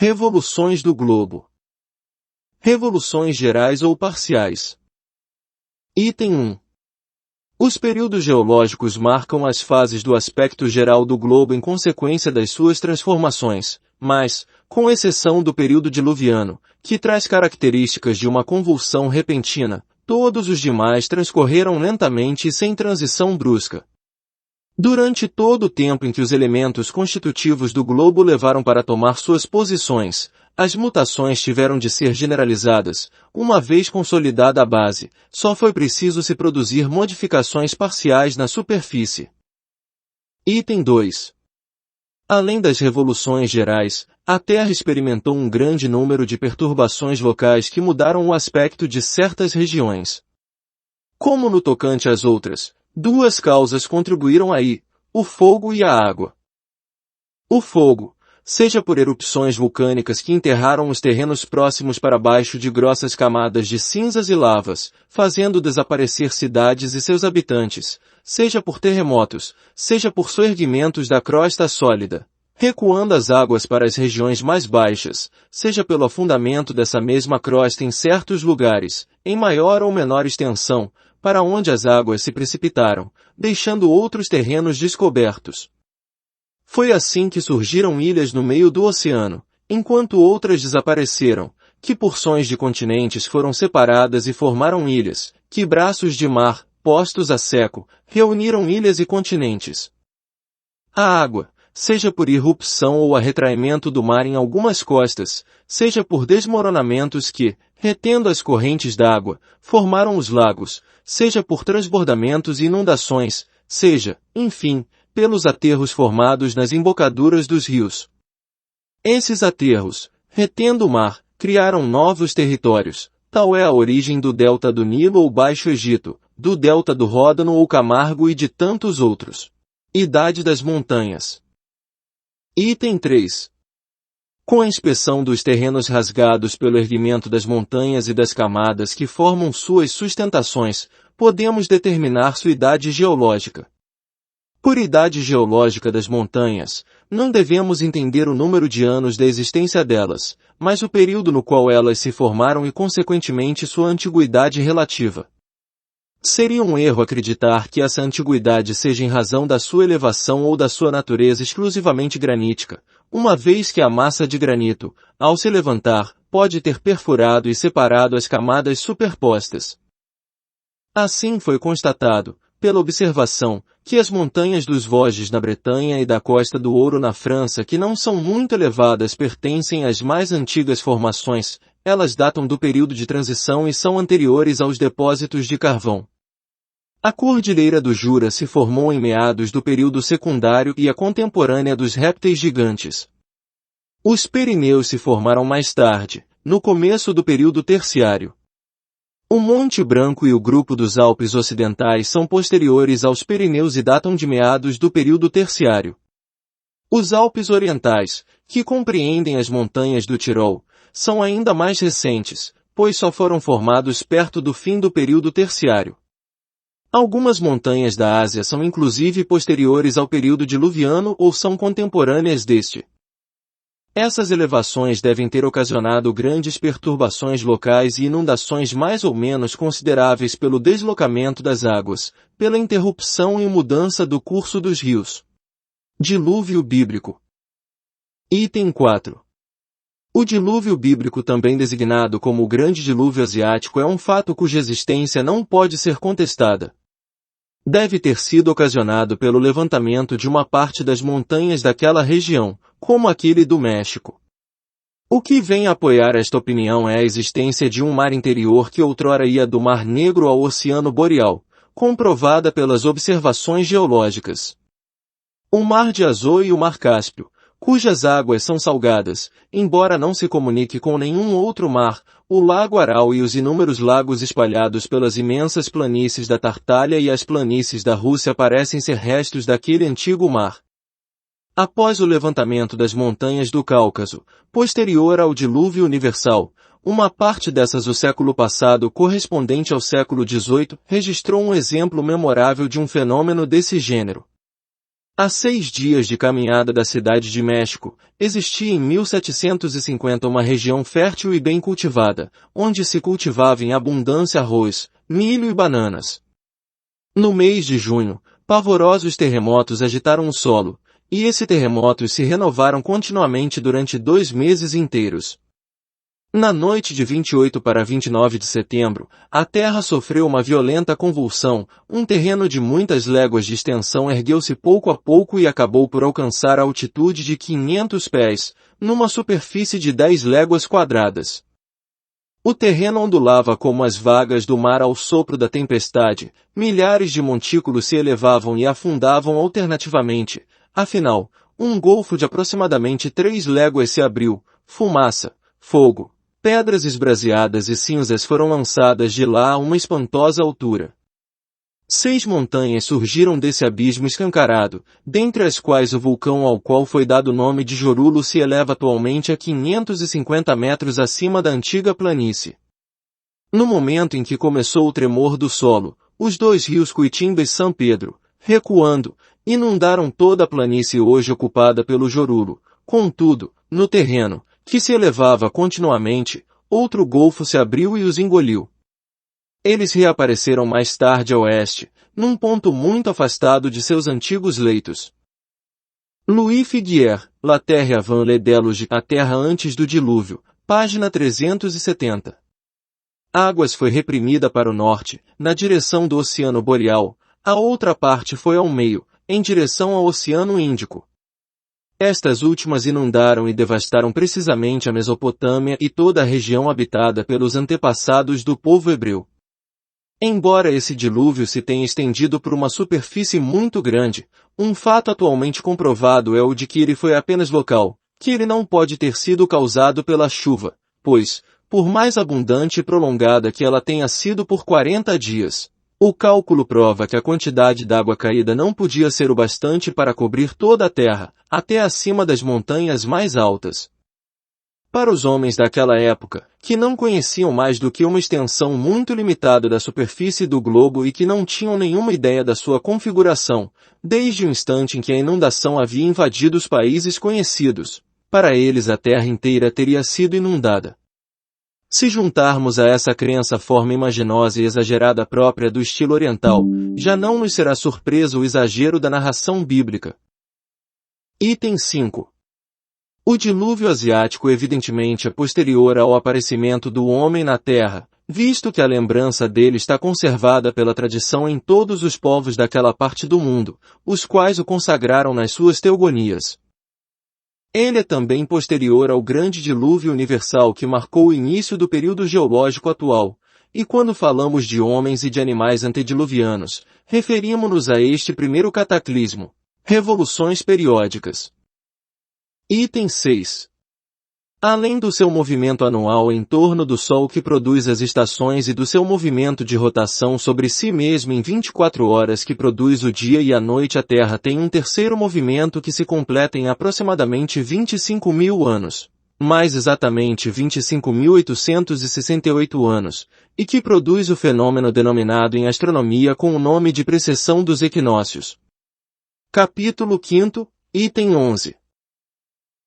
Revoluções do globo. Revoluções gerais ou parciais. Item 1. Os períodos geológicos marcam as fases do aspecto geral do globo em consequência das suas transformações, mas, com exceção do período diluviano, que traz características de uma convulsão repentina, todos os demais transcorreram lentamente e sem transição brusca. Durante todo o tempo em que os elementos constitutivos do globo levaram para tomar suas posições, as mutações tiveram de ser generalizadas. Uma vez consolidada a base, só foi preciso se produzir modificações parciais na superfície. Item 2. Além das revoluções gerais, a Terra experimentou um grande número de perturbações locais que mudaram o aspecto de certas regiões. Como no tocante às outras, duas causas contribuíram aí: o fogo e a água. O fogo, seja por erupções vulcânicas que enterraram os terrenos próximos para baixo de grossas camadas de cinzas e lavas, fazendo desaparecer cidades e seus habitantes, seja por terremotos, seja por soerguimentos da crosta sólida, recuando as águas para as regiões mais baixas, seja pelo afundamento dessa mesma crosta em certos lugares, em maior ou menor extensão, para onde as águas se precipitaram, deixando outros terrenos descobertos. Foi assim que surgiram ilhas no meio do oceano, enquanto outras desapareceram, que porções de continentes foram separadas e formaram ilhas, que braços de mar, postos a seco, reuniram ilhas e continentes. A água, seja por irrupção ou arretraimento do mar em algumas costas, seja por desmoronamentos que, retendo as correntes d'água, formaram os lagos, seja por transbordamentos e inundações, seja, enfim, pelos aterros formados nas embocaduras dos rios. Esses aterros, retendo o mar, criaram novos territórios. Tal é a origem do delta do Nilo ou Baixo Egito, do delta do Ródano ou Camargo e de tantos outros. Idade das montanhas. Item 3. Com a inspeção dos terrenos rasgados pelo erguimento das montanhas e das camadas que formam suas sustentações, podemos determinar sua idade geológica. Por idade geológica das montanhas, não devemos entender o número de anos da existência delas, mas o período no qual elas se formaram e consequentemente sua antiguidade relativa. Seria um erro acreditar que essa antiguidade seja em razão da sua elevação ou da sua natureza exclusivamente granítica, uma vez que a massa de granito, ao se levantar, pode ter perfurado e separado as camadas superpostas. Assim foi constatado, pela observação, que as montanhas dos Vosges na Bretanha e da Costa do Ouro na França, que não são muito elevadas, pertencem às mais antigas formações. Elas datam do período de transição e são anteriores aos depósitos de carvão. A Cordilheira do Jura se formou em meados do período secundário e é contemporânea dos répteis gigantes. Os Pirineus se formaram mais tarde, no começo do período terciário. O Monte Branco e o grupo dos Alpes Ocidentais são posteriores aos Pirineus e datam de meados do período terciário. Os Alpes Orientais, que compreendem as montanhas do Tirol, são ainda mais recentes, pois só foram formados perto do fim do período terciário. Algumas montanhas da Ásia são inclusive posteriores ao período diluviano ou são contemporâneas deste. Essas elevações devem ter ocasionado grandes perturbações locais e inundações mais ou menos consideráveis pelo deslocamento das águas, pela interrupção e mudança do curso dos rios. Dilúvio bíblico. Item 4. O dilúvio bíblico, também designado como o Grande Dilúvio Asiático, é um fato cuja existência não pode ser contestada. Deve ter sido ocasionado pelo levantamento de uma parte das montanhas daquela região, como aquele do México. O que vem a apoiar esta opinião é a existência de um mar interior que outrora ia do Mar Negro ao Oceano Boreal, comprovada pelas observações geológicas. O Mar de Azov e o Mar Cáspio, cujas águas são salgadas, embora não se comunique com nenhum outro mar, o Lago Aral e os inúmeros lagos espalhados pelas imensas planícies da Tartália e as planícies da Rússia parecem ser restos daquele antigo mar. Após o levantamento das montanhas do Cáucaso, posterior ao dilúvio universal, uma parte dessas do século passado correspondente ao século XVIII registrou um exemplo memorável de um fenômeno desse gênero. A 6 dias de caminhada da cidade de México, existia em 1750 uma região fértil e bem cultivada, onde se cultivava em abundância arroz, milho e bananas. No mês de junho, pavorosos terremotos agitaram o solo, e esses terremotos se renovaram continuamente durante 2 meses inteiros. Na noite de 28 para 29 de setembro, a terra sofreu uma violenta convulsão, um terreno de muitas léguas de extensão ergueu-se pouco a pouco e acabou por alcançar a altitude de 500 pés, numa superfície de 10 léguas quadradas. O terreno ondulava como as vagas do mar ao sopro da tempestade, milhares de montículos se elevavam e afundavam alternativamente, afinal, um golfo de aproximadamente 3 léguas se abriu, fumaça, fogo, pedras esbraseadas e cinzas foram lançadas de lá a uma espantosa altura. 6 montanhas surgiram desse abismo escancarado, dentre as quais o vulcão ao qual foi dado o nome de Jorullo se eleva atualmente a 550 metros acima da antiga planície. No momento em que começou o tremor do solo, os 2 rios Cuitimba e São Pedro, recuando, inundaram toda a planície hoje ocupada pelo Jorullo. Contudo, no terreno, que se elevava continuamente, outro golfo se abriu e os engoliu. Eles reapareceram mais tarde a oeste, num ponto muito afastado de seus antigos leitos. Louis Figuier, La Terre avant le déluge, A Terra antes do Dilúvio, página 370. Águas foi reprimida para o norte, na direção do Oceano Boreal, a outra parte foi ao meio, em direção ao Oceano Índico. Estas últimas inundaram e devastaram precisamente a Mesopotâmia e toda a região habitada pelos antepassados do povo hebreu. Embora esse dilúvio se tenha estendido por uma superfície muito grande, um fato atualmente comprovado é o de que ele foi apenas local, que ele não pode ter sido causado pela chuva, pois, por mais abundante e prolongada que ela tenha sido por 40 dias, o cálculo prova que a quantidade d'água caída não podia ser o bastante para cobrir toda a terra, até acima das montanhas mais altas. Para os homens daquela época, que não conheciam mais do que uma extensão muito limitada da superfície do globo e que não tinham nenhuma ideia da sua configuração, desde o instante em que a inundação havia invadido os países conhecidos, para eles a terra inteira teria sido inundada. Se juntarmos a essa crença a forma imaginosa e exagerada própria do estilo oriental, já não nos será surpreso o exagero da narração bíblica. Item 5. O dilúvio asiático evidentemente é posterior ao aparecimento do homem na Terra, visto que a lembrança dele está conservada pela tradição em todos os povos daquela parte do mundo, os quais o consagraram nas suas teogonias. Ele é também posterior ao grande dilúvio universal que marcou o início do período geológico atual, e quando falamos de homens e de animais antediluvianos, referimos-nos a este primeiro cataclismo, revoluções periódicas. Item 6. Além do seu movimento anual em torno do Sol que produz as estações e do seu movimento de rotação sobre si mesmo em 24 horas que produz o dia e a noite, a Terra tem um terceiro movimento que se completa em aproximadamente 25.000 anos, mais exatamente 25.868 anos, e que produz o fenômeno denominado em astronomia com o nome de precessão dos equinócios. Capítulo 5, item 11.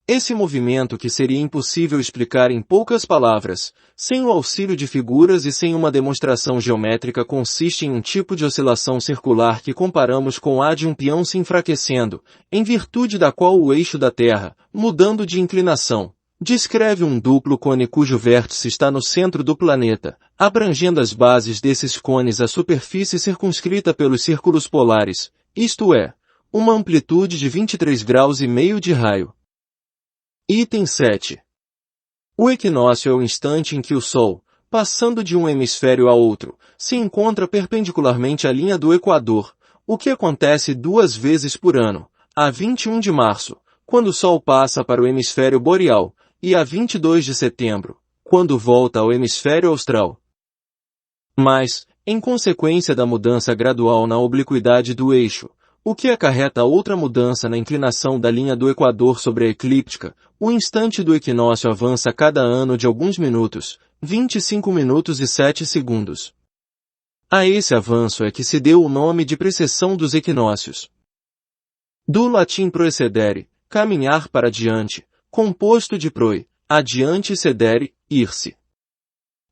Esse movimento que seria impossível explicar em poucas palavras, sem o auxílio de figuras e sem uma demonstração geométrica consiste em um tipo de oscilação circular que comparamos com a de um peão se enfraquecendo, em virtude da qual o eixo da Terra, mudando de inclinação, descreve um duplo cone cujo vértice está no centro do planeta, abrangendo as bases desses cones a superfície circunscrita pelos círculos polares, isto é, uma amplitude de 23,5 graus de raio. Item 7. O equinócio é o instante em que o Sol, passando de um hemisfério a outro, se encontra perpendicularmente à linha do Equador, o que acontece 2 vezes por ano, a 21 de março, quando o Sol passa para o hemisfério boreal, e a 22 de setembro, quando volta ao hemisfério austral. Mas, em consequência da mudança gradual na obliquidade do eixo, o que acarreta outra mudança na inclinação da linha do Equador sobre a eclíptica, o instante do equinócio avança cada ano de alguns minutos, 25 minutos e 7 segundos. A esse avanço é que se deu o nome de precessão dos equinócios. Do latim procedere, caminhar para diante, composto de proi, adiante cedere, ir-se.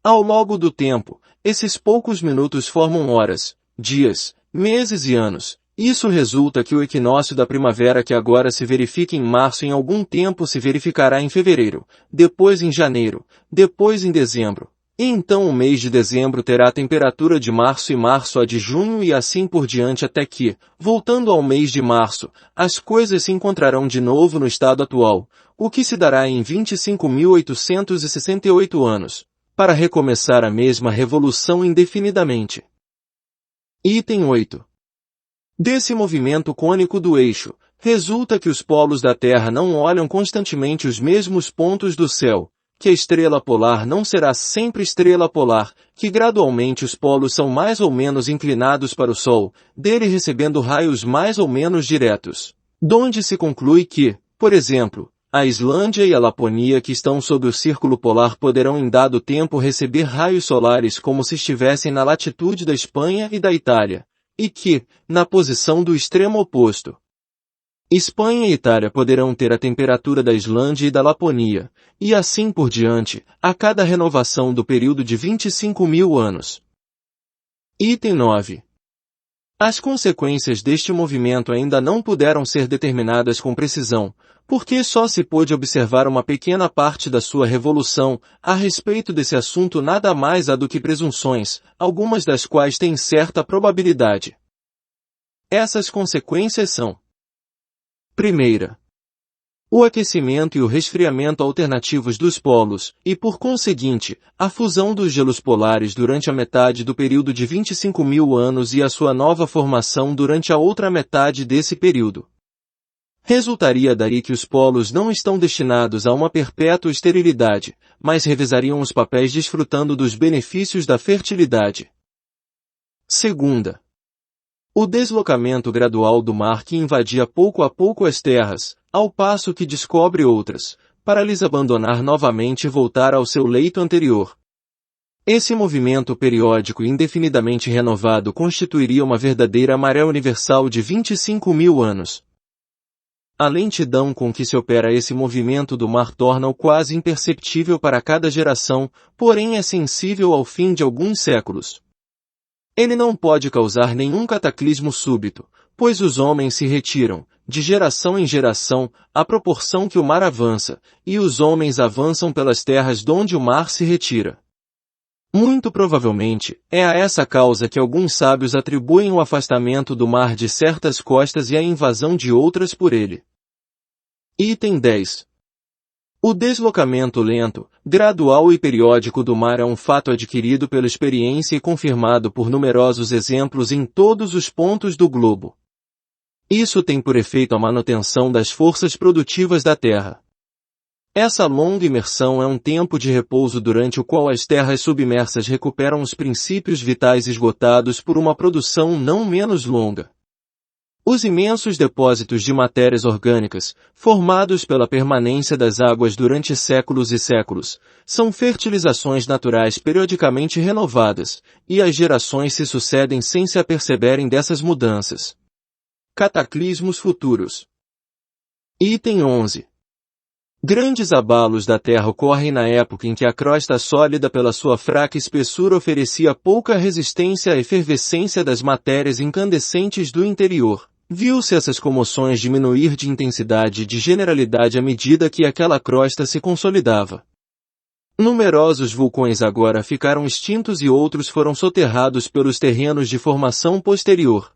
Ao longo do tempo, esses poucos minutos formam horas, dias, meses e anos. Isso resulta que o equinócio da primavera que agora se verifica em março em algum tempo se verificará em fevereiro, depois em janeiro, depois em dezembro. E então o mês de dezembro terá a temperatura de março e março a de junho e assim por diante até que, voltando ao mês de março, as coisas se encontrarão de novo no estado atual, o que se dará em 25.868 anos, para recomeçar a mesma revolução indefinidamente. Item 8. Desse movimento cônico do eixo, resulta que os polos da Terra não olham constantemente os mesmos pontos do céu, que a estrela polar não será sempre estrela polar, que gradualmente os polos são mais ou menos inclinados para o Sol, dele recebendo raios mais ou menos diretos, donde se conclui que, por exemplo, a Islândia e a Laponia que estão sob o círculo polar poderão em dado tempo receber raios solares como se estivessem na latitude da Espanha e da Itália, e que, na posição do extremo oposto, Espanha e Itália poderão ter a temperatura da Islândia e da Laponia, e assim por diante, a cada renovação do período de 25.000 anos. Item 9. As consequências deste movimento ainda não puderam ser determinadas com precisão, porque só se pôde observar uma pequena parte da sua revolução. A respeito desse assunto nada mais há do que presunções, algumas das quais têm certa probabilidade. Essas consequências são: primeira, o aquecimento e o resfriamento alternativos dos polos, e por conseguinte, a fusão dos gelos polares durante a metade do período de 25.000 anos e a sua nova formação durante a outra metade desse período. Resultaria daí que os polos não estão destinados a uma perpétua esterilidade, mas revezariam os papéis desfrutando dos benefícios da fertilidade. Segunda, o deslocamento gradual do mar que invadia pouco a pouco as terras, ao passo que descobre outras, para lhes abandonar novamente e voltar ao seu leito anterior. Esse movimento periódico e indefinidamente renovado constituiria uma verdadeira maré universal de 25.000 anos. A lentidão com que se opera esse movimento do mar torna-o quase imperceptível para cada geração, porém é sensível ao fim de alguns séculos. Ele não pode causar nenhum cataclismo súbito, pois os homens se retiram, de geração em geração, à proporção que o mar avança, e os homens avançam pelas terras donde o mar se retira. Muito provavelmente, é a essa causa que alguns sábios atribuem o afastamento do mar de certas costas e a invasão de outras por ele. Item 10. O deslocamento lento, gradual e periódico do mar é um fato adquirido pela experiência e confirmado por numerosos exemplos em todos os pontos do globo. Isso tem por efeito a manutenção das forças produtivas da Terra. Essa longa imersão é um tempo de repouso durante o qual as terras submersas recuperam os princípios vitais esgotados por uma produção não menos longa. Os imensos depósitos de matérias orgânicas, formados pela permanência das águas durante séculos e séculos, são fertilizações naturais periodicamente renovadas, e as gerações se sucedem sem se aperceberem dessas mudanças. Cataclismos futuros. Item 11. Grandes abalos da Terra ocorrem na época em que a crosta sólida pela sua fraca espessura oferecia pouca resistência à efervescência das matérias incandescentes do interior. Viu-se essas comoções diminuir de intensidade e de generalidade à medida que aquela crosta se consolidava. Numerosos vulcões agora ficaram extintos e outros foram soterrados pelos terrenos de formação posterior.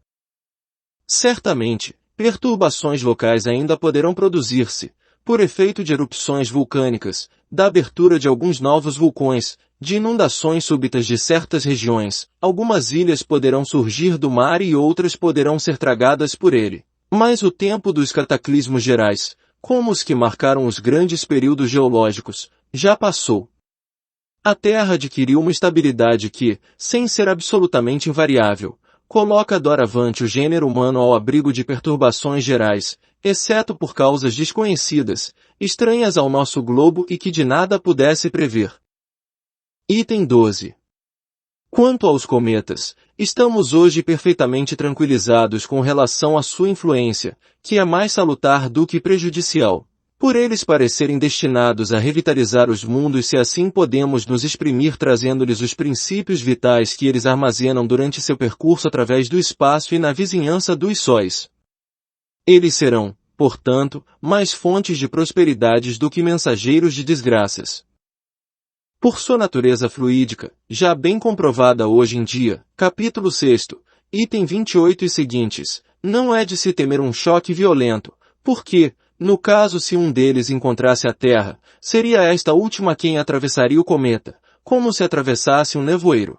Certamente, perturbações locais ainda poderão produzir-se, por efeito de erupções vulcânicas, da abertura de alguns novos vulcões, de inundações súbitas de certas regiões. Algumas ilhas poderão surgir do mar e outras poderão ser tragadas por ele. Mas o tempo dos cataclismos gerais, como os que marcaram os grandes períodos geológicos, já passou. A Terra adquiriu uma estabilidade que, sem ser absolutamente invariável, coloca doravante o gênero humano ao abrigo de perturbações gerais, exceto por causas desconhecidas, estranhas ao nosso globo e que de nada pudesse prever. Item 12. Quanto aos cometas, estamos hoje perfeitamente tranquilizados com relação à sua influência, que é mais salutar do que prejudicial, por eles parecerem destinados a revitalizar os mundos, se assim podemos nos exprimir, trazendo-lhes os princípios vitais que eles armazenam durante seu percurso através do espaço e na vizinhança dos sóis. Eles serão, portanto, mais fontes de prosperidades do que mensageiros de desgraças. Por sua natureza fluídica, já bem comprovada hoje em dia, capítulo 6, item 28 e seguintes, não é de se temer um choque violento, porque, no caso se um deles encontrasse a Terra, seria esta última quem atravessaria o cometa, como se atravessasse um nevoeiro.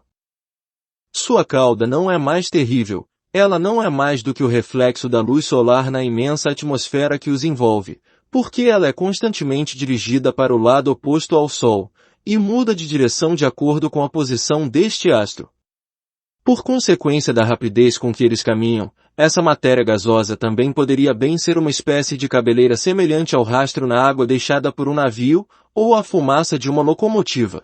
Sua cauda não é mais terrível, ela não é mais do que o reflexo da luz solar na imensa atmosfera que os envolve, porque ela é constantemente dirigida para o lado oposto ao Sol, e muda de direção de acordo com a posição deste astro. Por consequência da rapidez com que eles caminham, essa matéria gasosa também poderia bem ser uma espécie de cabeleira semelhante ao rastro na água deixada por um navio, ou a fumaça de uma locomotiva.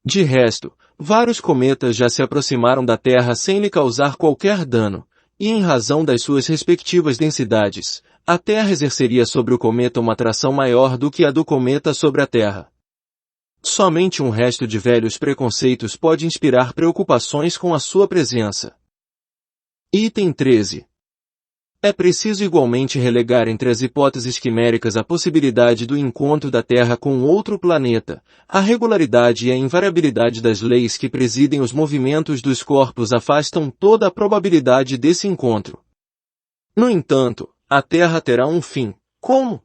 De resto, vários cometas já se aproximaram da Terra sem lhe causar qualquer dano, e em razão das suas respectivas densidades, a Terra exerceria sobre o cometa uma atração maior do que a do cometa sobre a Terra. Somente um resto de velhos preconceitos pode inspirar preocupações com a sua presença. Item 13. É preciso igualmente relegar entre as hipóteses quiméricas a possibilidade do encontro da Terra com outro planeta. A regularidade e a invariabilidade das leis que presidem os movimentos dos corpos afastam toda a probabilidade desse encontro. No entanto, a Terra terá um fim. Como?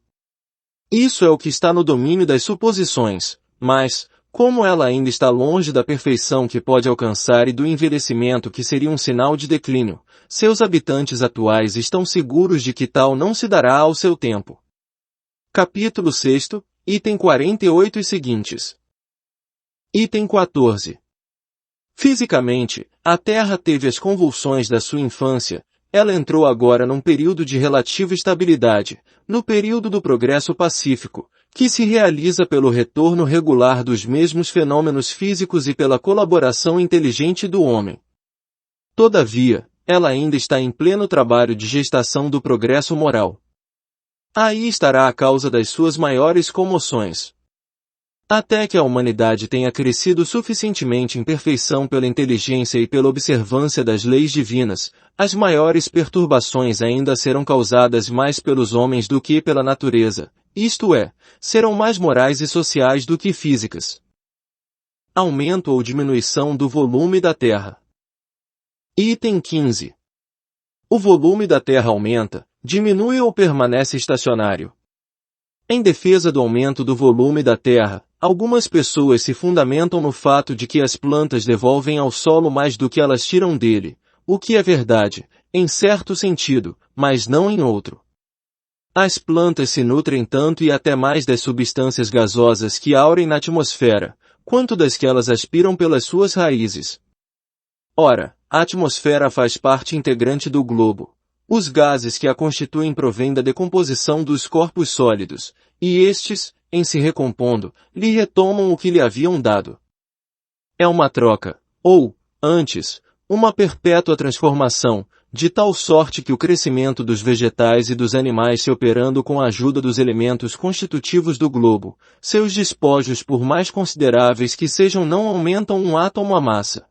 Isso é o que está no domínio das suposições. Mas, como ela ainda está longe da perfeição que pode alcançar e do envelhecimento que seria um sinal de declínio, seus habitantes atuais estão seguros de que tal não se dará ao seu tempo. Capítulo 6, item 48 e seguintes. Item 14. Fisicamente, a Terra teve as convulsões da sua infância, ela entrou agora num período de relativa estabilidade, no período do progresso pacífico, que se realiza pelo retorno regular dos mesmos fenômenos físicos e pela colaboração inteligente do homem. Todavia, ela ainda está em pleno trabalho de gestação do progresso moral. Aí estará a causa das suas maiores comoções. Até que a humanidade tenha crescido suficientemente em perfeição pela inteligência e pela observância das leis divinas, as maiores perturbações ainda serão causadas mais pelos homens do que pela natureza, isto é, serão mais morais e sociais do que físicas. Aumento ou diminuição do volume da Terra. Item 15. O volume da Terra aumenta, diminui ou permanece estacionário. Em defesa do aumento do volume da Terra, algumas pessoas se fundamentam no fato de que as plantas devolvem ao solo mais do que elas tiram dele, o que é verdade, em certo sentido, mas não em outro. As plantas se nutrem tanto e até mais das substâncias gasosas que aurem na atmosfera, quanto das que elas aspiram pelas suas raízes. Ora, a atmosfera faz parte integrante do globo. Os gases que a constituem provêm da decomposição dos corpos sólidos, e estes, em se recompondo, lhe retomam o que lhe haviam dado. É uma troca, ou, antes, uma perpétua transformação, de tal sorte que o crescimento dos vegetais e dos animais se operando com a ajuda dos elementos constitutivos do globo, seus despojos por mais consideráveis que sejam não aumentam um átomo a massa.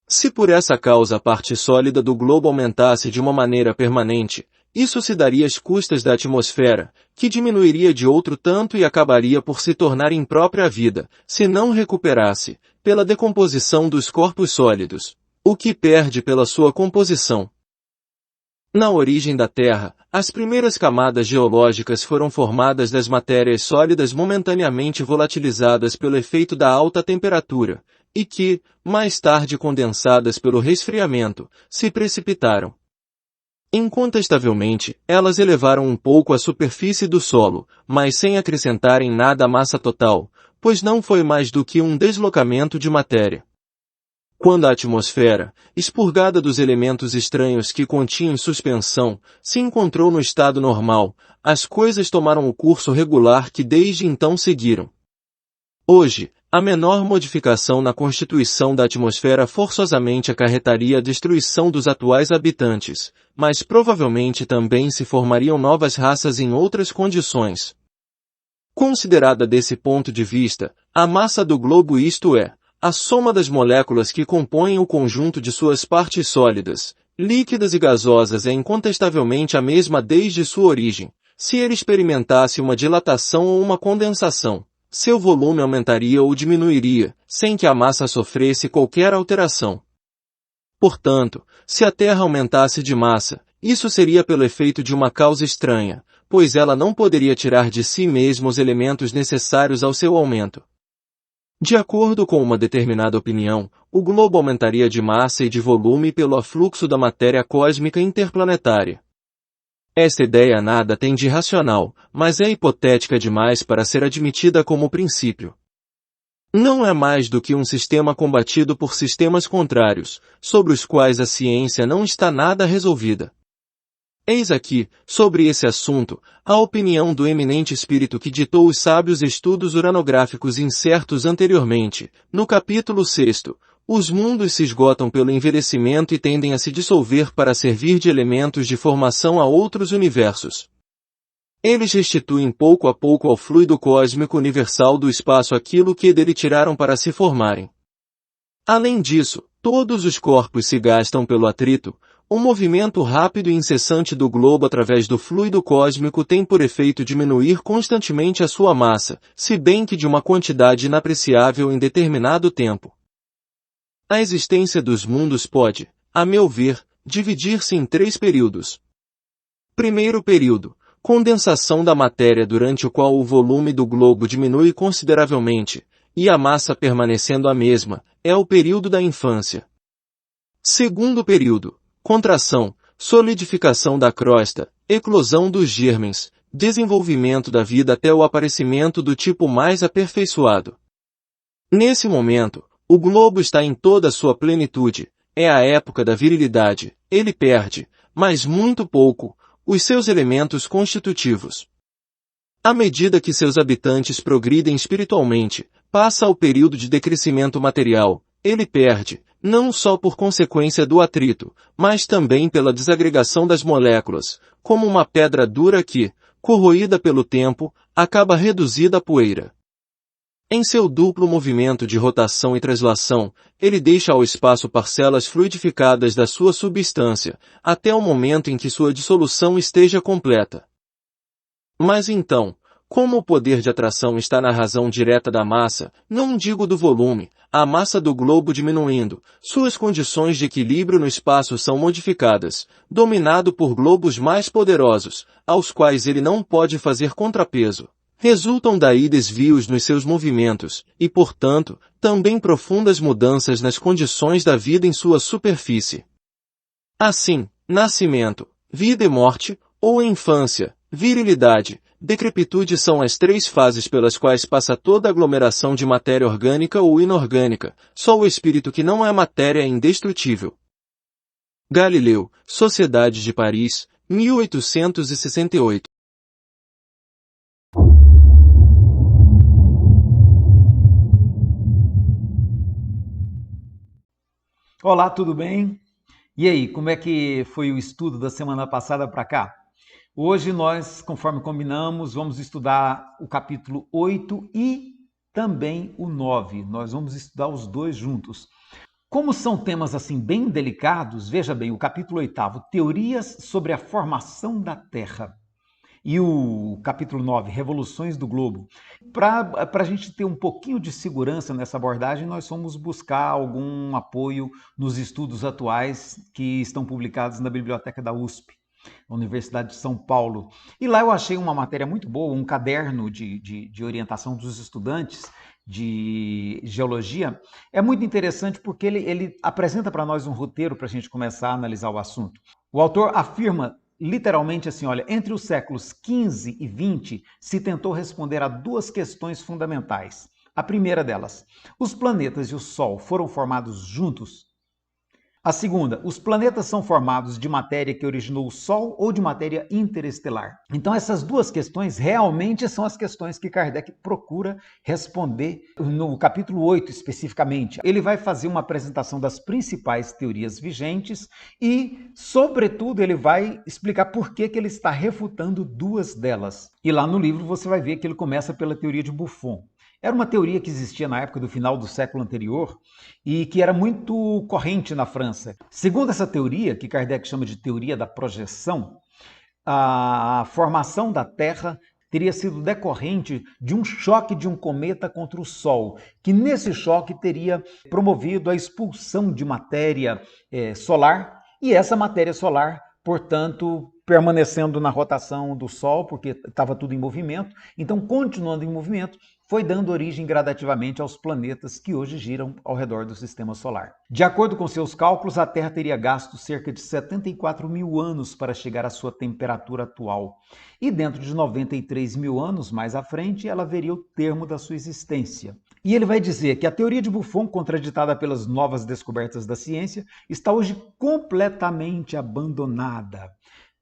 Se por essa causa a parte sólida do globo aumentasse de uma maneira permanente, isso se daria às custas da atmosfera, que diminuiria de outro tanto e acabaria por se tornar imprópria à vida, se não recuperasse, pela decomposição dos corpos sólidos, o que perde pela sua composição. Na origem da Terra, as primeiras camadas geológicas foram formadas das matérias sólidas momentaneamente volatilizadas pelo efeito da alta temperatura, e que, mais tarde condensadas pelo resfriamento, se precipitaram. Incontestavelmente, elas elevaram um pouco a superfície do solo, mas sem acrescentarem nada à massa total, pois não foi mais do que um deslocamento de matéria. Quando a atmosfera, expurgada dos elementos estranhos que continha em suspensão, se encontrou no estado normal, as coisas tomaram o curso regular que desde então seguiram. Hoje, A menor modificação na constituição da atmosfera forçosamente acarretaria a destruição dos atuais habitantes, mas provavelmente também se formariam novas raças em outras condições. Considerada desse ponto de vista, a massa do globo, isto é, a soma das moléculas que compõem o conjunto de suas partes sólidas, líquidas e gasosas, é incontestavelmente a mesma desde sua origem. Se ele experimentasse uma dilatação ou uma condensação, seu volume aumentaria ou diminuiria, sem que a massa sofresse qualquer alteração. Portanto, se a Terra aumentasse de massa, isso seria pelo efeito de uma causa estranha, pois ela não poderia tirar de si mesma os elementos necessários ao seu aumento. De acordo com uma determinada opinião, o globo aumentaria de massa e de volume pelo afluxo da matéria cósmica interplanetária. Esta ideia nada tem de racional, mas é hipotética demais para ser admitida como princípio. Não é mais do que um sistema combatido por sistemas contrários, sobre os quais a ciência não está nada resolvida. Eis aqui, sobre esse assunto, a opinião do eminente espírito que ditou os sábios estudos uranográficos incertos anteriormente. No capítulo 6, os mundos se esgotam pelo envelhecimento e tendem a se dissolver para servir de elementos de formação a outros universos. Eles restituem pouco a pouco ao fluido cósmico universal do espaço aquilo que dele tiraram para se formarem. Além disso, todos os corpos se gastam pelo atrito. O movimento rápido e incessante do globo através do fluido cósmico tem por efeito diminuir constantemente a sua massa, se bem que de uma quantidade inapreciável em determinado tempo. A existência dos mundos pode, a meu ver, dividir-se em 3 períodos. Primeiro período, condensação da matéria, durante o qual o volume do globo diminui consideravelmente, e a massa permanecendo a mesma, é o período da infância. Segundo período, contração, solidificação da crosta, eclosão dos gérmens, desenvolvimento da vida até o aparecimento do tipo mais aperfeiçoado. Nesse momento, o globo está em toda a sua plenitude, é a época da virilidade, ele perde, mas muito pouco, os seus elementos constitutivos. À medida que seus habitantes progridem espiritualmente, passa ao período de decrescimento material, ele perde, não só por consequência do atrito, mas também pela desagregação das moléculas, como uma pedra dura que, corroída pelo tempo, acaba reduzida a poeira. Em seu duplo movimento de rotação e translação, ele deixa ao espaço parcelas fluidificadas da sua substância, até o momento em que sua dissolução esteja completa. Mas então, como o poder de atração está na razão direta da massa, não digo do volume, a massa do globo diminuindo, suas condições de equilíbrio no espaço são modificadas, dominado por globos mais poderosos, aos quais ele não pode fazer contrapeso. Resultam daí desvios nos seus movimentos, e portanto, também profundas mudanças nas condições da vida em sua superfície. Assim, nascimento, vida e morte, ou infância, virilidade, decrepitude são as 3 fases pelas quais passa toda aglomeração de matéria orgânica ou inorgânica, só o espírito que não é matéria é indestrutível. Galileu, Sociedade de Paris, 1868. Olá, tudo bem? E aí, como é que foi o estudo da semana passada para cá? Hoje nós, conforme combinamos, vamos estudar o capítulo 8 e também o 9. Nós vamos estudar os 2 juntos. Como são temas assim bem delicados, veja bem, o capítulo 8, Teorias sobre a Formação da Terra. E o capítulo 9, Revoluções do Globo. Para a gente ter um pouquinho de segurança nessa abordagem, nós fomos buscar algum apoio nos estudos atuais que estão publicados na biblioteca da USP, Universidade de São Paulo. E lá eu achei uma matéria muito boa, um caderno de orientação dos estudantes de geologia. É muito interessante porque ele apresenta para nós um roteiro para a gente começar a analisar o assunto. O autor afirma literalmente assim, olha, entre os séculos XV e XX se tentou responder a 2 questões fundamentais. A primeira delas, os planetas e o Sol foram formados juntos? A segunda, os planetas são formados de matéria que originou o Sol ou de matéria interestelar? Então, essas duas questões realmente são as questões que Kardec procura responder no capítulo 8, especificamente. Ele vai fazer uma apresentação das principais teorias vigentes e, sobretudo, ele vai explicar por que ele está refutando duas delas. E lá no livro você vai ver que ele começa pela teoria de Buffon. Era uma teoria que existia na época do final do século anterior e que era muito corrente na França. Segundo essa teoria, que Kardec chama de teoria da projeção, a formação da Terra teria sido decorrente de um choque de um cometa contra o Sol, que nesse choque teria promovido a expulsão de matéria solar, e essa matéria solar, portanto, permanecendo na rotação do Sol, porque estava tudo em movimento, então, continuando em movimento, foi dando origem gradativamente aos planetas que hoje giram ao redor do sistema solar. De acordo com seus cálculos, a Terra teria gasto cerca de 74 mil anos para chegar à sua temperatura atual. E dentro de 93 mil anos mais à frente, ela veria o termo da sua existência. E ele vai dizer que a teoria de Buffon, contraditada pelas novas descobertas da ciência, está hoje completamente abandonada.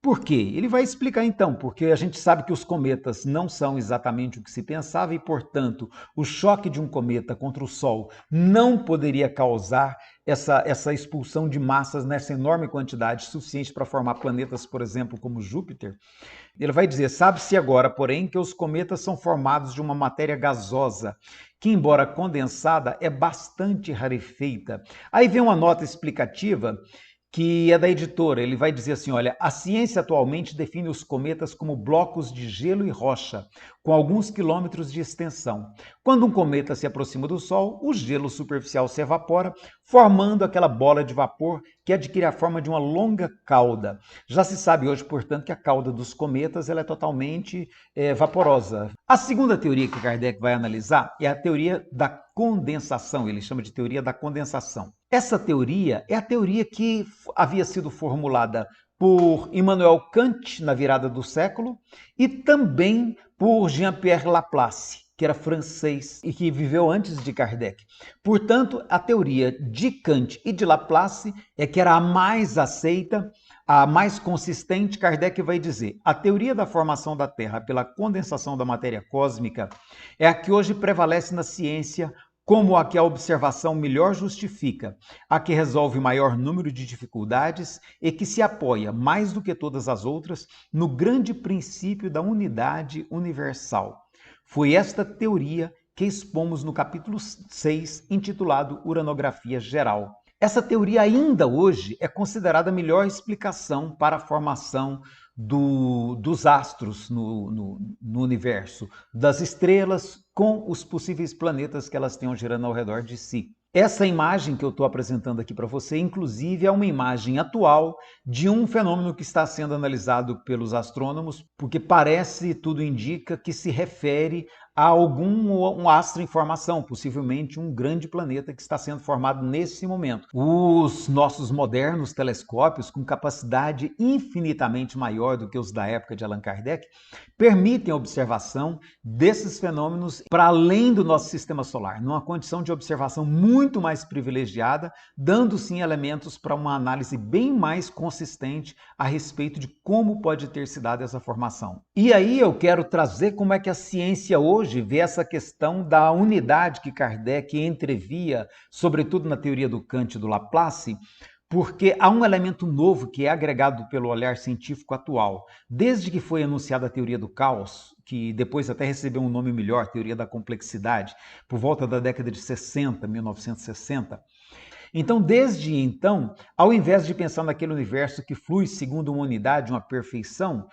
Por quê? Ele vai explicar então, porque a gente sabe que os cometas não são exatamente o que se pensava e, portanto, o choque de um cometa contra o Sol não poderia causar essa expulsão de massas nessa enorme quantidade suficiente para formar planetas, por exemplo, como Júpiter. Ele vai dizer, sabe-se agora, porém, que os cometas são formados de uma matéria gasosa, que, embora condensada, é bastante rarefeita. Aí vem uma nota explicativa que é da editora. Ele vai dizer assim, olha, a ciência atualmente define os cometas como blocos de gelo e rocha, com alguns quilômetros de extensão. Quando um cometa se aproxima do Sol, o gelo superficial se evapora, formando aquela bola de vapor que adquire a forma de uma longa cauda. Já se sabe hoje, portanto, que a cauda dos cometas ela é totalmente vaporosa. A segunda teoria que Kardec vai analisar é a teoria da condensação. Ele chama de teoria da condensação. Essa teoria é a teoria que havia sido formulada por Immanuel Kant na virada do século e também por Jean-Pierre Laplace, que era francês e que viveu antes de Kardec. Portanto, a teoria de Kant e de Laplace é que era a mais aceita, a mais consistente. Kardec vai dizer, a teoria da formação da Terra pela condensação da matéria cósmica é a que hoje prevalece na ciência como a que a observação melhor justifica, a que resolve maior número de dificuldades e que se apoia, mais do que todas as outras, no grande princípio da unidade universal. Foi esta teoria que expomos no capítulo 6, intitulado Uranografia Geral. Essa teoria ainda hoje é considerada a melhor explicação para a formação dos astros no universo, das estrelas com os possíveis planetas que elas tenham girando ao redor de si. Essa imagem que eu estou apresentando aqui para você, inclusive, é uma imagem atual de um fenômeno que está sendo analisado pelos astrônomos, porque parece, tudo indica, que se refere a algum astro em formação, possivelmente um grande planeta que está sendo formado nesse momento. Os nossos modernos telescópios, com capacidade infinitamente maior do que os da época de Allan Kardec, permitem a observação desses fenômenos para além do nosso sistema solar, numa condição de observação muito mais privilegiada, dando sim elementos para uma análise bem mais consistente a respeito de como pode ter se dado essa formação. E aí eu quero trazer como é que a ciência hoje vê essa questão da unidade que Kardec entrevia, sobretudo na teoria do Kant e do Laplace, porque há um elemento novo que é agregado pelo olhar científico atual. Desde que foi anunciada a teoria do caos, que depois até recebeu um nome melhor, teoria da complexidade, por volta da década de 60, 1960, então, desde então, ao invés de pensar naquele universo que flui segundo uma unidade, uma perfeição,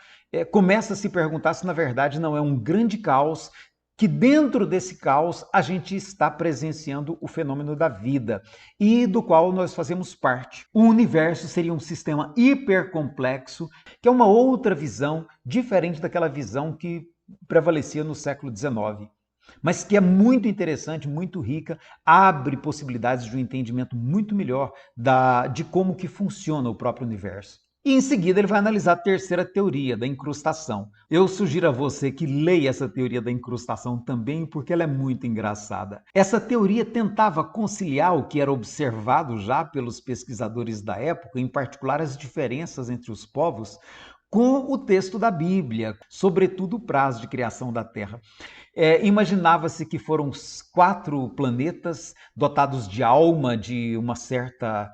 começa a se perguntar se na verdade não é um grande caos, que dentro desse caos a gente está presenciando o fenômeno da vida e do qual nós fazemos parte. O universo seria um sistema hipercomplexo, que é uma outra visão, diferente daquela visão que prevalecia no século XIX. Mas que é muito interessante, muito rica, abre possibilidades de um entendimento muito melhor de como que funciona o próprio universo. E em seguida ele vai analisar a terceira teoria, da incrustação. Eu sugiro a você que leia essa teoria da incrustação também, porque ela é muito engraçada. Essa teoria tentava conciliar o que era observado já pelos pesquisadores da época, em particular as diferenças entre os povos, com o texto da Bíblia, sobretudo o prazo de criação da Terra. Imaginava-se que foram 4 planetas dotados de alma, de uma certa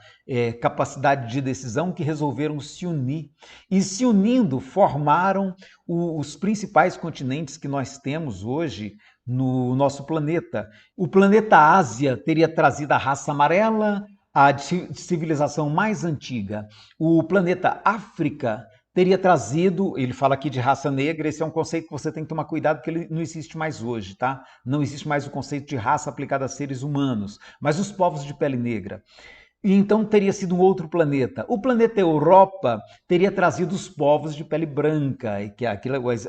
capacidade de decisão, que resolveram se unir. E se unindo, formaram os principais continentes que nós temos hoje no nosso planeta. O planeta Ásia teria trazido a raça amarela, a civilização mais antiga. O planeta África teria trazido, ele fala aqui de raça negra, esse é um conceito que você tem que tomar cuidado, porque ele não existe mais hoje, tá? Não existe mais o conceito de raça aplicada a seres humanos, mas os povos de pele negra. E então teria sido um outro planeta. O planeta Europa teria trazido os povos de pele branca, que a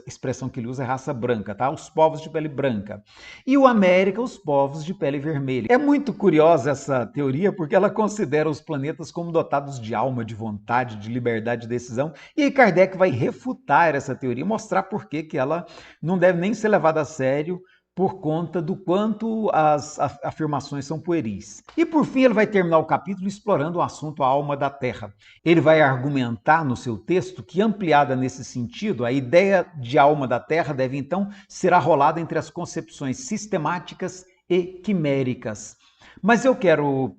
expressão que ele usa é raça branca, tá? Os povos de pele branca. E o América, os povos de pele vermelha. É muito curiosa essa teoria, porque ela considera os planetas como dotados de alma, de vontade, de liberdade de decisão. E aí Kardec vai refutar essa teoria, mostrar por que ela não deve nem ser levada a sério, por conta do quanto as afirmações são pueris. E por fim ele vai terminar o capítulo explorando o assunto a alma da Terra. Ele vai argumentar no seu texto que, ampliada nesse sentido, a ideia de alma da Terra deve então ser arrolada entre as concepções sistemáticas e quiméricas. Mas eu quero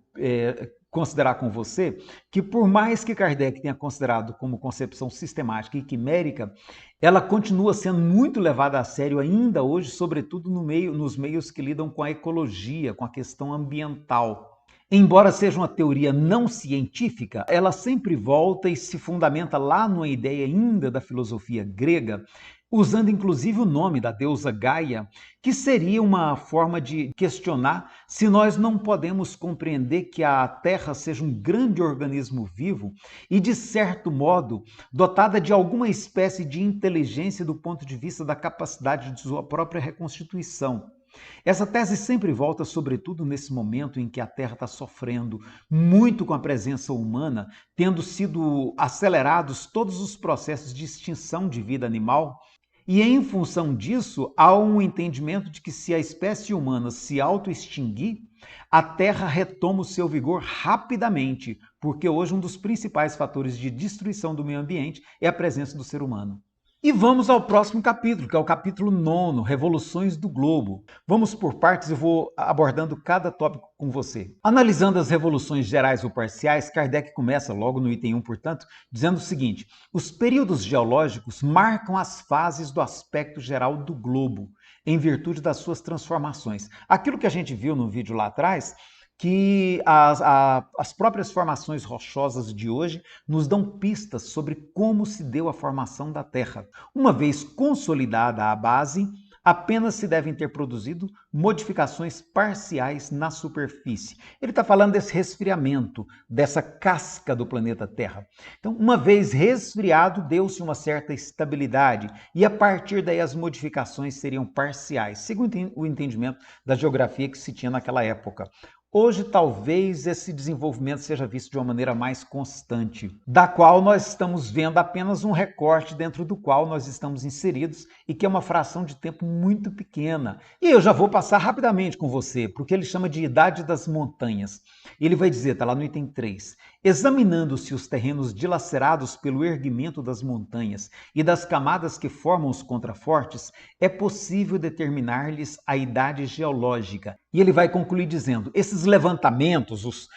considerar com você que, por mais que Kardec tenha considerado como concepção sistemática e quimérica, ela continua sendo muito levada a sério ainda hoje, sobretudo nos meios que lidam com a ecologia, com a questão ambiental. Embora seja uma teoria não científica, ela sempre volta e se fundamenta lá numa ideia ainda da filosofia grega, usando inclusive o nome da deusa Gaia, que seria uma forma de questionar se nós não podemos compreender que a Terra seja um grande organismo vivo e, de certo modo, dotada de alguma espécie de inteligência do ponto de vista da capacidade de sua própria reconstituição. Essa tese sempre volta, sobretudo nesse momento em que a Terra está sofrendo muito com a presença humana, tendo sido acelerados todos os processos de extinção de vida animal. E em função disso, há um entendimento de que se a espécie humana se auto-extinguir, a Terra retoma o seu vigor rapidamente, porque hoje um dos principais fatores de destruição do meio ambiente é a presença do ser humano. E vamos ao próximo capítulo, que é o capítulo 9, Revoluções do Globo. Vamos por partes, eu vou abordando cada tópico com você. Analisando as revoluções gerais ou parciais, Kardec começa logo no item 1, portanto, dizendo o seguinte: os períodos geológicos marcam as fases do aspecto geral do globo, em virtude das suas transformações. Aquilo que a gente viu no vídeo lá atrás, que as próprias formações rochosas de hoje nos dão pistas sobre como se deu a formação da Terra. Uma vez consolidada a base, apenas se devem ter produzido modificações parciais na superfície. Ele está falando desse resfriamento, dessa casca do planeta Terra. Então, uma vez resfriado, deu-se uma certa estabilidade e a partir daí as modificações seriam parciais, segundo o entendimento da geografia que se tinha naquela época. Hoje, talvez esse desenvolvimento seja visto de uma maneira mais constante, da qual nós estamos vendo apenas um recorte dentro do qual nós estamos inseridos e que é uma fração de tempo muito pequena. E eu já vou passar rapidamente com você, porque ele chama de Idade das Montanhas. Ele vai dizer, está lá no item 3, examinando-se os terrenos dilacerados pelo erguimento das montanhas e das camadas que formam os contrafortes, é possível determinar-lhes a idade geológica. E ele vai concluir dizendo, esses levantamentos,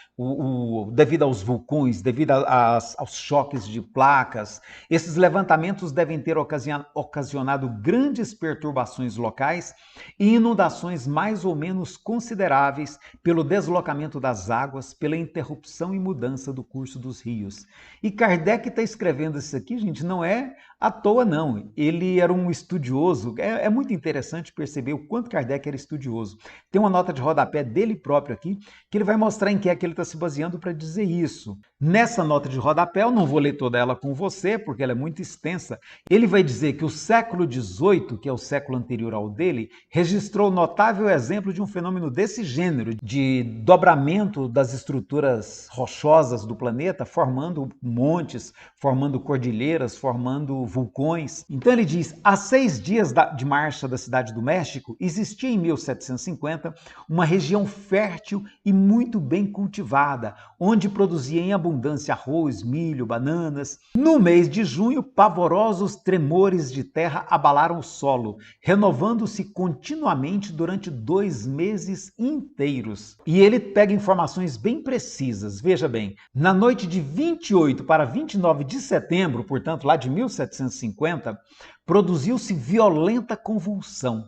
devido aos vulcões, devido aos choques de placas, esses levantamentos devem ter ocasionado grandes perturbações locais e inundações mais ou menos consideráveis pelo deslocamento das águas, pela interrupção e mudança do curso dos rios. E Kardec está escrevendo isso aqui, gente, não é à toa não. Ele era um estudioso, é muito interessante perceber o quanto Kardec era estudioso. Tem uma nota de rodapé dele próprio aqui, que ele vai mostrar em que é que ele está se baseando para dizer isso. Nessa nota de rodapé, eu não vou ler toda ela com você, porque ela é muito extensa. Ele vai dizer que o século XVIII, que é o século anterior ao dele, registrou notável exemplo de um fenômeno desse gênero, de dobramento das estruturas rochosas do planeta, formando montes, formando cordilheiras, formando vulcões. Então ele diz, há 6 dias de marcha da cidade do México, existia em 1750 uma região fértil e muito bem cultivada, onde produzia em abundância arroz, milho, bananas. No mês de junho, pavorosos tremores de terra abalaram o solo, renovando-se continuamente durante 2 meses inteiros. E ele pega informações bem precisas. Veja bem, na noite de 28 para 29 de setembro, portanto lá de 1750, produziu-se violenta convulsão.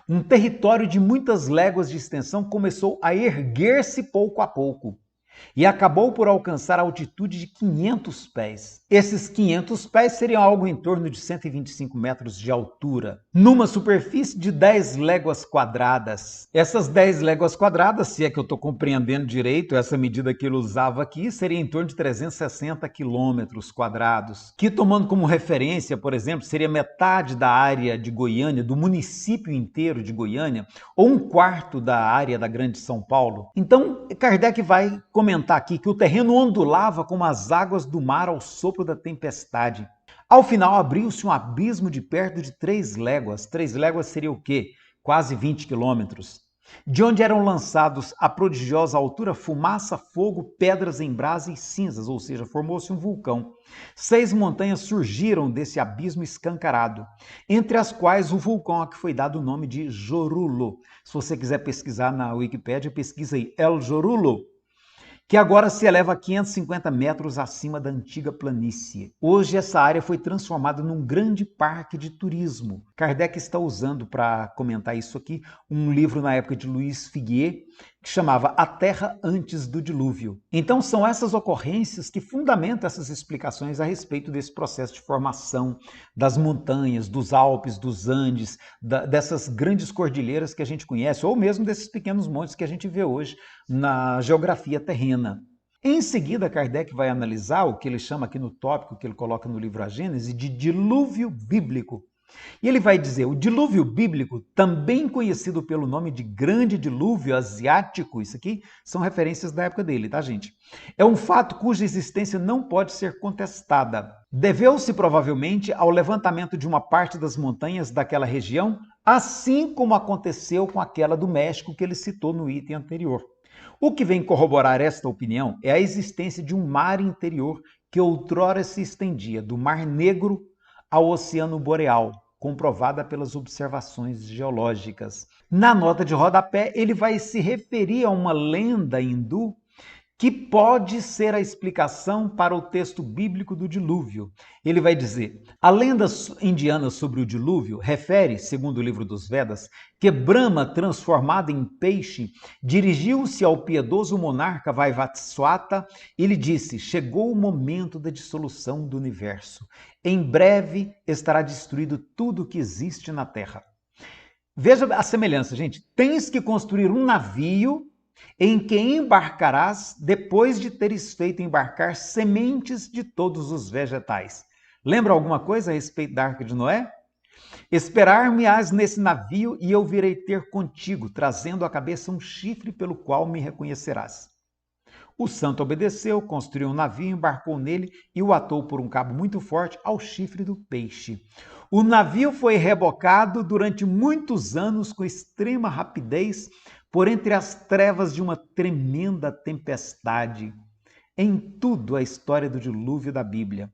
Um território de muitas léguas de extensão começou a erguer-se pouco a pouco e acabou por alcançar a altitude de 500 pés. Esses 500 pés seriam algo em torno de 125 metros de altura, numa superfície de 10 léguas quadradas. Essas 10 léguas quadradas, se é que eu estou compreendendo direito, essa medida que ele usava aqui, seria em torno de 360 quilômetros quadrados, que tomando como referência, por exemplo, seria metade da área de Goiânia, do município inteiro de Goiânia, ou 1/4 da área da Grande São Paulo. Então, Kardec vai comentar aqui que o terreno ondulava como as águas do mar ao sopro da tempestade. Ao final, abriu-se um abismo de perto de 3 léguas. 3 léguas seria o quê? Quase 20 quilômetros. De onde eram lançados a prodigiosa altura fumaça, fogo, pedras em brasa e cinzas, ou seja, formou-se um vulcão. 6 montanhas surgiram desse abismo escancarado, entre as quais o vulcão a que foi dado o nome de Jorullo. Se você quiser pesquisar na Wikipédia, pesquisa aí, El Jorullo, que agora se eleva a 550 metros acima da antiga planície. Hoje essa área foi transformada num grande parque de turismo. Kardec está usando para comentar isso aqui um livro na época de Luiz Figuier, que chamava A Terra Antes do Dilúvio. Então são essas ocorrências que fundamentam essas explicações a respeito desse processo de formação das montanhas, dos Alpes, dos Andes, dessas grandes cordilheiras que a gente conhece, ou mesmo desses pequenos montes que a gente vê hoje na geografia terrena. Em seguida, Kardec vai analisar o que ele chama aqui no tópico que ele coloca no livro A Gênese de dilúvio bíblico. E ele vai dizer, o dilúvio bíblico, também conhecido pelo nome de grande dilúvio asiático, isso aqui são referências da época dele, tá, gente? É um fato cuja existência não pode ser contestada. Deveu-se provavelmente ao levantamento de uma parte das montanhas daquela região, assim como aconteceu com aquela do México que ele citou no item anterior. O que vem corroborar esta opinião é a existência de um mar interior que outrora se estendia do Mar Negro ao Oceano Boreal, comprovada pelas observações geológicas. Na nota de rodapé, ele vai se referir a uma lenda hindu que pode ser a explicação para o texto bíblico do dilúvio. Ele vai dizer, a lenda indiana sobre o dilúvio refere, segundo o livro dos Vedas, que Brahma, transformado em peixe, dirigiu-se ao piedoso monarca Vaivatswata e lhe disse, chegou o momento da dissolução do universo. Em breve estará destruído tudo o que existe na Terra. Veja a semelhança, gente. Tens que construir um navio em que embarcarás depois de teres feito embarcar sementes de todos os vegetais. Lembra alguma coisa a respeito da Arca de Noé? Esperar-me-ás nesse navio e eu virei ter contigo, trazendo à cabeça um chifre pelo qual me reconhecerás. O santo obedeceu, construiu um navio, embarcou nele e o atou por um cabo muito forte ao chifre do peixe. O navio foi rebocado durante muitos anos com extrema rapidez por entre as trevas de uma tremenda tempestade. Em tudo a história do dilúvio da Bíblia,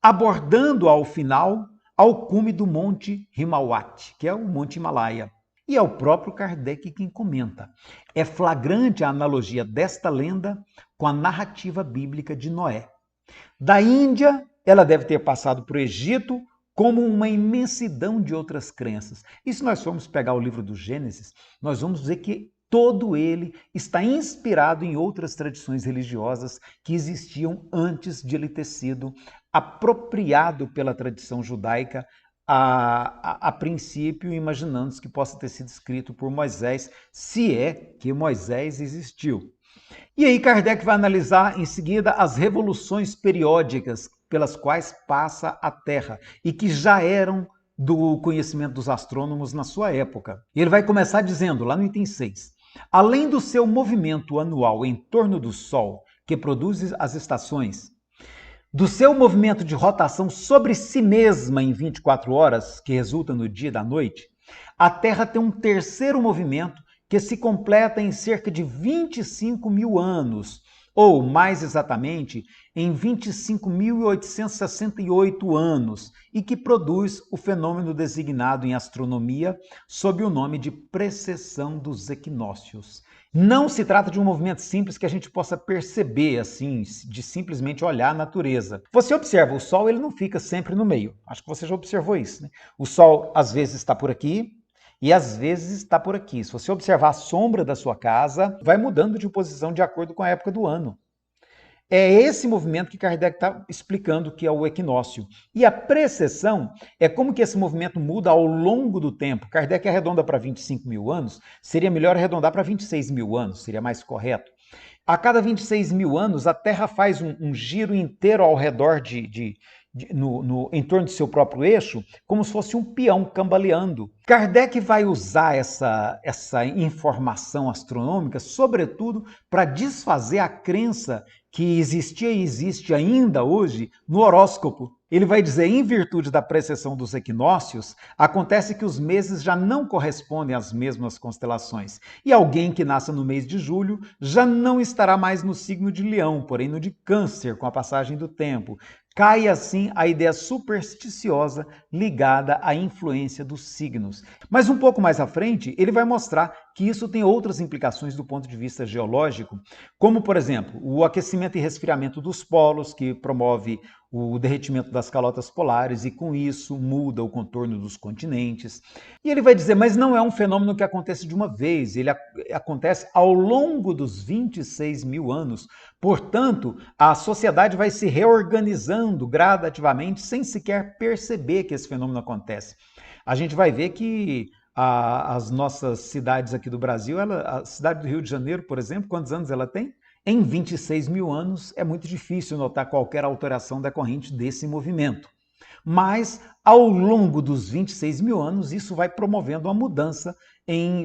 abordando ao final ao cume do Monte Himawat, que é o Monte Himalaia. E é o próprio Kardec quem comenta. É flagrante a analogia desta lenda com a narrativa bíblica de Noé. Da Índia, ela deve ter passado para o Egito como uma imensidão de outras crenças. E se nós formos pegar o livro do Gênesis, nós vamos ver que todo ele está inspirado em outras tradições religiosas que existiam antes de ele ter sido apropriado pela tradição judaica a princípio, imaginando-se que possa ter sido escrito por Moisés, se é que Moisés existiu. E aí Kardec vai analisar em seguida as revoluções periódicas pelas quais passa a Terra e que já eram do conhecimento dos astrônomos na sua época. Ele vai começar dizendo, lá no item 6, além do seu movimento anual em torno do Sol, que produz as estações, do seu movimento de rotação sobre si mesma em 24 horas, que resulta no dia e da noite, a Terra tem um terceiro movimento que se completa em cerca de 25 mil anos, ou, mais exatamente, em 25.868 anos, e que produz o fenômeno designado em astronomia sob o nome de precessão dos equinócios. Não se trata de um movimento simples que a gente possa perceber, assim, de simplesmente olhar a natureza. Você observa, o Sol ele não fica sempre no meio. Acho que você já observou isso, né? O Sol às vezes está por aqui e às vezes está por aqui. Se você observar a sombra da sua casa, vai mudando de posição de acordo com a época do ano. É esse movimento que Kardec está explicando que é o equinócio. E a precessão é como que esse movimento muda ao longo do tempo. Kardec arredonda para 25 mil anos, seria melhor arredondar para 26 mil anos, seria mais correto. A cada 26 mil anos, a Terra faz um giro inteiro ao redor em torno de seu próprio eixo, como se fosse um peão cambaleando. Kardec vai usar essa informação astronômica, sobretudo, para desfazer a crença que existia e existe ainda hoje no horóscopo. Ele vai dizer, em virtude da precessão dos equinócios, acontece que os meses já não correspondem às mesmas constelações. E alguém que nasça no mês de julho já não estará mais no signo de Leão, porém no de Câncer, com a passagem do tempo. Cai assim a ideia supersticiosa ligada à influência dos signos. Mas um pouco mais à frente, ele vai mostrar que isso tem outras implicações do ponto de vista geológico, como, por exemplo, o aquecimento e resfriamento dos polos, que promove o derretimento das calotas polares e, com isso, muda o contorno dos continentes. E ele vai dizer, mas não é um fenômeno que acontece de uma vez, ele acontece ao longo dos 26 mil anos. Portanto, a sociedade vai se reorganizando gradativamente sem sequer perceber que esse fenômeno acontece. A gente vai ver que as nossas cidades aqui do Brasil, a cidade do Rio de Janeiro, por exemplo, quantos anos ela tem? Em 26 mil anos é muito difícil notar qualquer alteração decorrente desse movimento. Mas, ao longo dos 26 mil anos, isso vai promovendo uma mudança,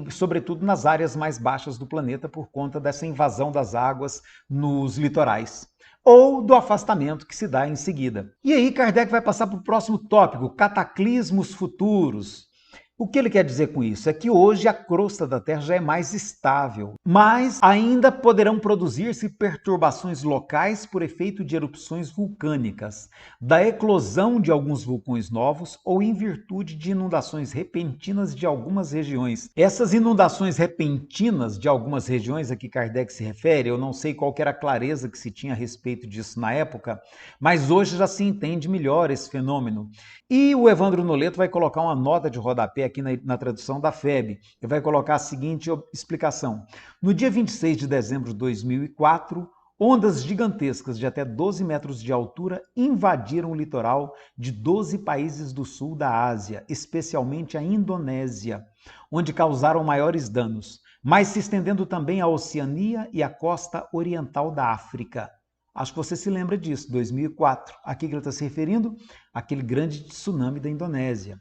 sobretudo nas áreas mais baixas do planeta, por conta dessa invasão das águas nos litorais, ou do afastamento que se dá em seguida. E aí Kardec vai passar para o próximo tópico, cataclismos futuros. O que ele quer dizer com isso? É que hoje a crosta da Terra já é mais estável, mas ainda poderão produzir-se perturbações locais por efeito de erupções vulcânicas, da eclosão de alguns vulcões novos ou em virtude de inundações repentinas de algumas regiões. Essas inundações repentinas de algumas regiões a que Kardec se refere, eu não sei qual era a clareza que se tinha a respeito disso na época, mas hoje já se entende melhor esse fenômeno. E o Evandro Noleto vai colocar uma nota de rodapé aqui na tradução da FEB. Ele vai colocar a seguinte explicação. No dia 26 de dezembro de 2004, ondas gigantescas de até 12 metros de altura invadiram o litoral de 12 países do sul da Ásia, especialmente a Indonésia, onde causaram maiores danos, mas se estendendo também à Oceania e à costa oriental da África. Acho que você se lembra disso, 2004. Aqui que ele está se referindo, aquele grande tsunami da Indonésia.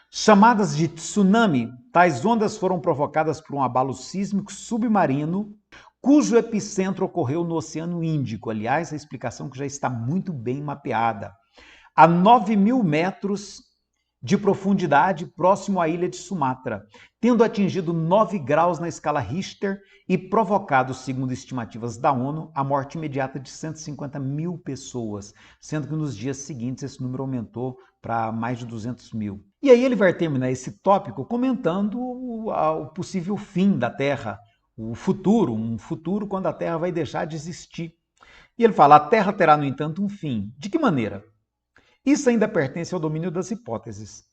Chamadas de tsunami, tais ondas foram provocadas por um abalo sísmico submarino, cujo epicentro ocorreu no Oceano Índico. Aliás, a explicação que já está muito bem mapeada. A 9.000 metros de profundidade, próximo à ilha de Sumatra, tendo atingido 9 graus na escala Richter e provocado, segundo estimativas da ONU, a morte imediata de 150 mil pessoas, sendo que nos dias seguintes esse número aumentou para mais de 200 mil. E aí ele vai terminar esse tópico comentando o possível fim da Terra, um futuro quando a Terra vai deixar de existir. E ele fala, a Terra terá, no entanto, um fim. De que maneira? Isso ainda pertence ao domínio das hipóteses.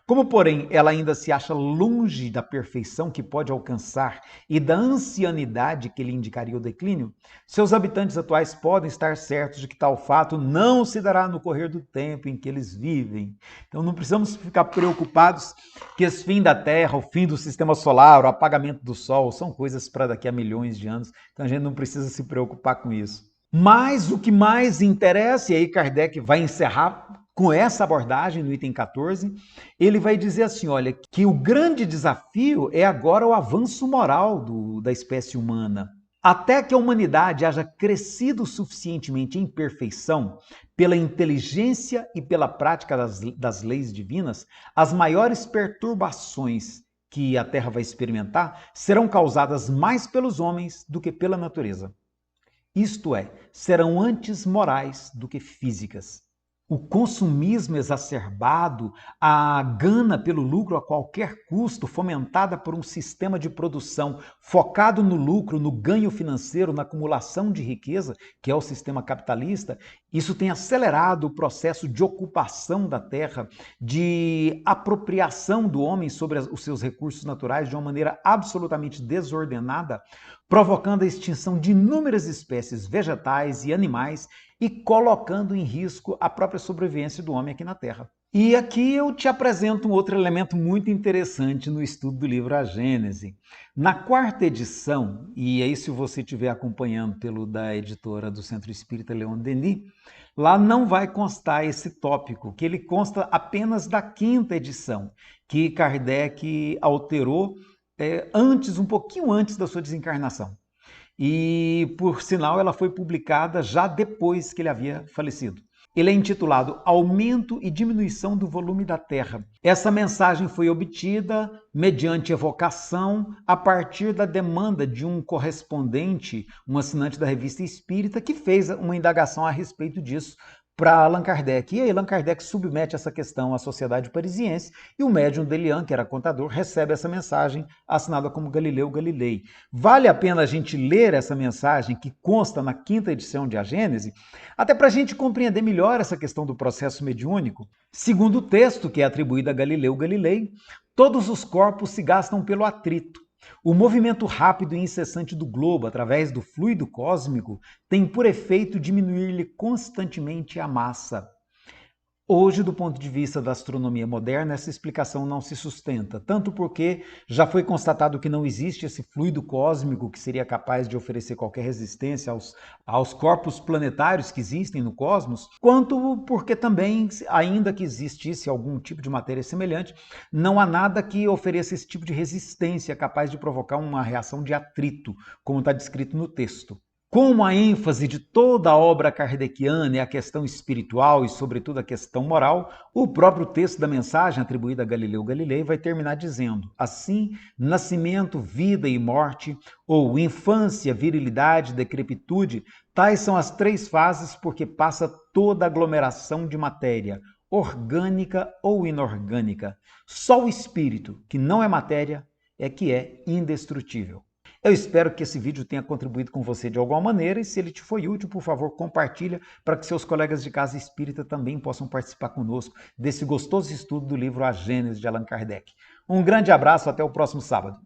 Como, porém, ela ainda se acha longe da perfeição que pode alcançar e da ancianidade que lhe indicaria o declínio, seus habitantes atuais podem estar certos de que tal fato não se dará no correr do tempo em que eles vivem. Então não precisamos ficar preocupados que esse fim da Terra, o fim do sistema solar, o apagamento do Sol, são coisas para daqui a milhões de anos, então a gente não precisa se preocupar com isso. Mas o que mais interessa, e aí Kardec vai encerrar com essa abordagem no item 14, ele vai dizer assim, olha, que o grande desafio é agora o avanço moral da espécie humana. Até que a humanidade haja crescido suficientemente em perfeição, pela inteligência e pela prática das leis divinas, as maiores perturbações que a Terra vai experimentar serão causadas mais pelos homens do que pela natureza. Isto é, serão antes morais do que físicas. O consumismo exacerbado, a gana pelo lucro a qualquer custo, fomentada por um sistema de produção focado no lucro, no ganho financeiro, na acumulação de riqueza, que é o sistema capitalista, isso tem acelerado o processo de ocupação da terra, de apropriação do homem sobre os seus recursos naturais de uma maneira absolutamente desordenada, provocando a extinção de inúmeras espécies vegetais e animais e colocando em risco a própria sobrevivência do homem aqui na Terra. E aqui eu te apresento um outro elemento muito interessante no estudo do livro A Gênese. Na quarta edição, e aí se você estiver acompanhando pelo da editora do Centro Espírita Leon Denis, lá não vai constar esse tópico, que ele consta apenas da quinta edição, que Kardec alterou um pouquinho antes da sua desencarnação. E, por sinal, ela foi publicada já depois que ele havia falecido. Ele é intitulado Aumento e Diminuição do Volume da Terra. Essa mensagem foi obtida mediante evocação a partir da demanda de um correspondente, um assinante da Revista Espírita, que fez uma indagação a respeito disso para Allan Kardec. E aí Allan Kardec submete essa questão à Sociedade Parisiense e o médium Delian, que era contador, recebe essa mensagem assinada como Galileu Galilei. Vale a pena a gente ler essa mensagem que consta na quinta edição de A Gênese, até para a gente compreender melhor essa questão do processo mediúnico. Segundo o texto, que é atribuído a Galileu Galilei, todos os corpos se gastam pelo atrito. O movimento rápido e incessante do globo através do fluido cósmico tem por efeito diminuir-lhe constantemente a massa. Hoje, do ponto de vista da astronomia moderna, essa explicação não se sustenta, tanto porque já foi constatado que não existe esse fluido cósmico que seria capaz de oferecer qualquer resistência aos corpos planetários que existem no cosmos, quanto porque também, ainda que existisse algum tipo de matéria semelhante, não há nada que ofereça esse tipo de resistência capaz de provocar uma reação de atrito, como está descrito no texto. Como a ênfase de toda a obra kardeciana é a questão espiritual e, sobretudo, a questão moral, o próprio texto da mensagem atribuída a Galileu Galilei vai terminar dizendo: assim, nascimento, vida e morte, ou infância, virilidade, decrepitude, tais são as três fases porque passa toda aglomeração de matéria, orgânica ou inorgânica. Só o espírito, que não é matéria, é que é indestrutível. Eu espero que esse vídeo tenha contribuído com você de alguma maneira e se ele te foi útil, por favor, compartilha para que seus colegas de casa espírita também possam participar conosco desse gostoso estudo do livro A Gênese de Allan Kardec. Um grande abraço, até o próximo sábado.